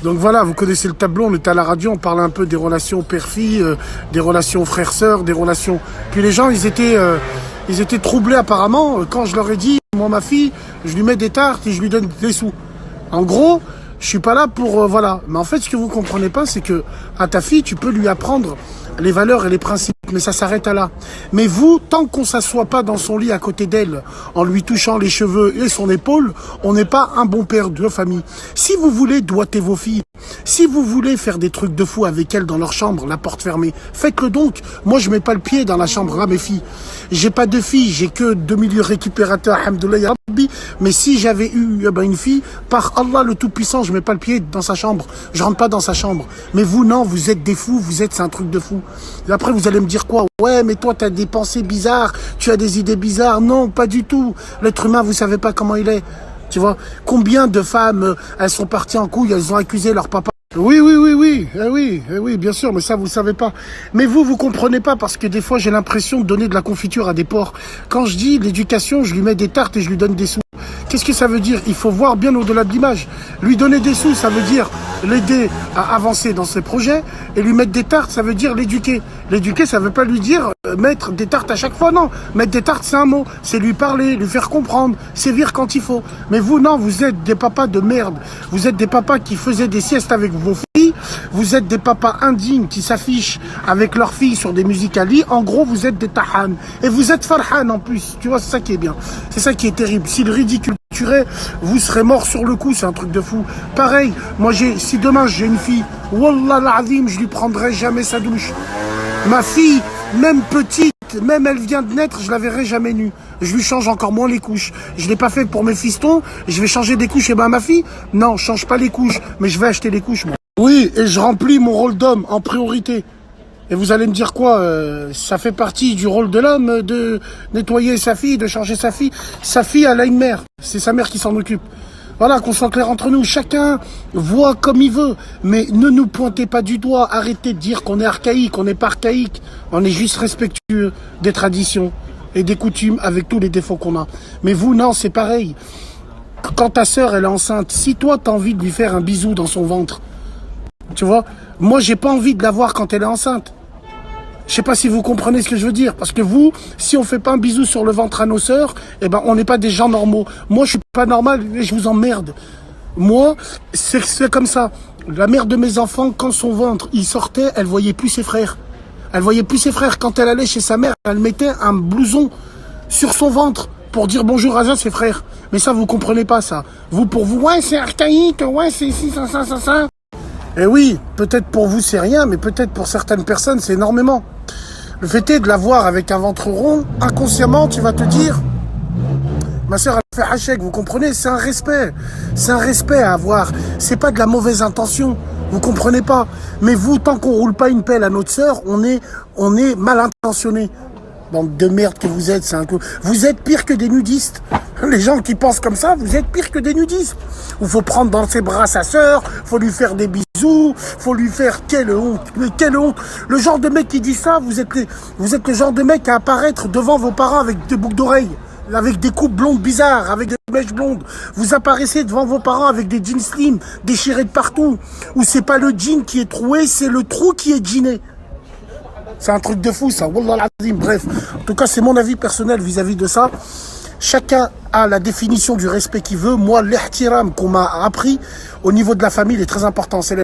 Donc voilà, vous connaissez le tableau, on est à la radio, on parle un peu des relations père-fille, des relations frère-sœur, des relations... Puis les gens, ils étaient troublés apparemment quand je leur ai dit, moi ma fille, je lui mets des tartes et je lui donne des sous. En gros, je suis pas là pour... voilà. Mais en fait, ce que vous comprenez pas, c'est que à ta fille, tu peux lui apprendre les valeurs et les principes, mais ça s'arrête à là. Mais vous, tant qu'on s'assoit pas dans son lit à côté d'elle, en lui touchant les cheveux et son épaule, on n'est pas un bon père de famille. Si vous voulez doigter vos filles, si vous voulez faire des trucs de fou avec elles dans leur chambre, la porte fermée, faites-le donc. Moi, je mets pas le pied dans la chambre à mes filles. J'ai pas de filles, j'ai que 2 milieux récupérateurs, alhamdoulilah ya Rabbi. Mais si j'avais eu une fille, par Allah le Tout-Puissant, je mets pas le pied dans sa chambre. Je rentre pas dans sa chambre. Mais vous, non, vous êtes des fous, c'est un truc de fou. Et après, vous allez me dire quoi? Ouais, mais toi, tu as des pensées bizarres, tu as des idées bizarres. Non, pas du tout. L'être humain, vous savez pas comment il est. Tu vois, combien de femmes, elles sont parties en couille, elles ont accusé leur papa. Oui, bien sûr, mais ça, vous savez pas. Mais vous comprenez pas, parce que des fois, j'ai l'impression de donner de la confiture à des porcs. Quand je dis l'éducation, je lui mets des tartes et je lui donne des sous. Qu'est-ce que ça veut dire? Il faut voir bien au-delà de l'image. Lui donner des sous, ça veut dire l'aider à avancer dans ses projets, et lui mettre des tartes, ça veut dire l'éduquer. L'éduquer, ça veut pas lui dire mettre des tartes à chaque fois, non. Mettre des tartes, c'est un mot. C'est lui parler, lui faire comprendre, sévir quand il faut. Mais vous, non, vous êtes des papas de merde. Vous êtes des papas qui faisaient des siestes avec vos filles. Vous êtes des papas indignes qui s'affichent avec leurs filles sur des musicali. En gros, vous êtes des tahan. Et vous êtes farhan en plus. Tu vois, c'est ça qui est bien. C'est ça qui est terrible. Si le ridicule tuerait, vous serez mort sur le coup. C'est un truc de fou. Pareil, moi, si demain j'ai une fille, wallah l'azim, je lui prendrai jamais sa douche. Ma fille, même petite, même elle vient de naître, je la verrai jamais nue. Je lui change encore moins les couches. Je l'ai pas fait pour mes fistons. Je vais changer des couches. Et ben ma fille, non, je change pas les couches, mais je vais acheter les couches, moi. Oui, et je remplis mon rôle d'homme en priorité. Et vous allez me dire quoi? Ça fait partie du rôle de l'homme de nettoyer sa fille, de changer sa fille. Sa fille, elle a une mère. C'est sa mère qui s'en occupe. Voilà, qu'on soit clair entre nous. Chacun voit comme il veut. Mais ne nous pointez pas du doigt. Arrêtez de dire qu'on est archaïque. On n'est pas archaïque. On est juste respectueux des traditions et des coutumes avec tous les défauts qu'on a. Mais vous, non, c'est pareil. Quand ta sœur, elle est enceinte, si toi, t'as envie de lui faire un bisou dans son ventre, tu vois, moi, j'ai pas envie de la voir quand elle est enceinte. Je sais pas si vous comprenez ce que je veux dire. Parce que vous, si on fait pas un bisou sur le ventre à nos sœurs, eh ben, on n'est pas des gens normaux. Moi, je suis pas normal et je vous emmerde. Moi, c'est comme ça. La mère de mes enfants, quand son ventre, il sortait, elle voyait plus ses frères. Elle voyait plus ses frères. Quand elle allait chez sa mère, elle mettait un blouson sur son ventre pour dire bonjour à ses frères. Mais ça, vous comprenez pas ça. Vous, pour vous, ouais, c'est archaïque, ouais, c'est ci, ça. Et oui, peut-être pour vous c'est rien, mais peut-être pour certaines personnes c'est énormément. Le fait est de la voir avec un ventre rond, inconsciemment tu vas te dire, ma soeur elle fait hachek, vous comprenez, c'est un respect à avoir, c'est pas de la mauvaise intention, vous comprenez pas. Mais vous, tant qu'on roule pas une pelle à notre soeur, on est mal intentionné. Bande de merde que vous êtes, c'est un coup. Vous êtes pire que des nudistes. Les gens qui pensent comme ça, vous êtes pire que des nudistes. Il faut prendre dans ses bras sa sœur, faut lui faire des bisous, faut lui faire quelle honte, mais quelle honte. Le genre de mec qui dit ça, vous êtes le genre de mec à apparaître devant vos parents avec des boucles d'oreilles, avec des coupes blondes bizarres, avec des mèches blondes. Vous apparaissez devant vos parents avec des jeans slim, déchirés de partout. Ou c'est pas le jean qui est troué, c'est le trou qui est jeané. C'est un truc de fou ça, wallah al-azim. Bref, en tout cas c'est mon avis personnel vis-à-vis de ça. Chacun a la définition du respect qu'il veut. Moi, l'ihtiram qu'on m'a appris au niveau de la famille est très important. C'est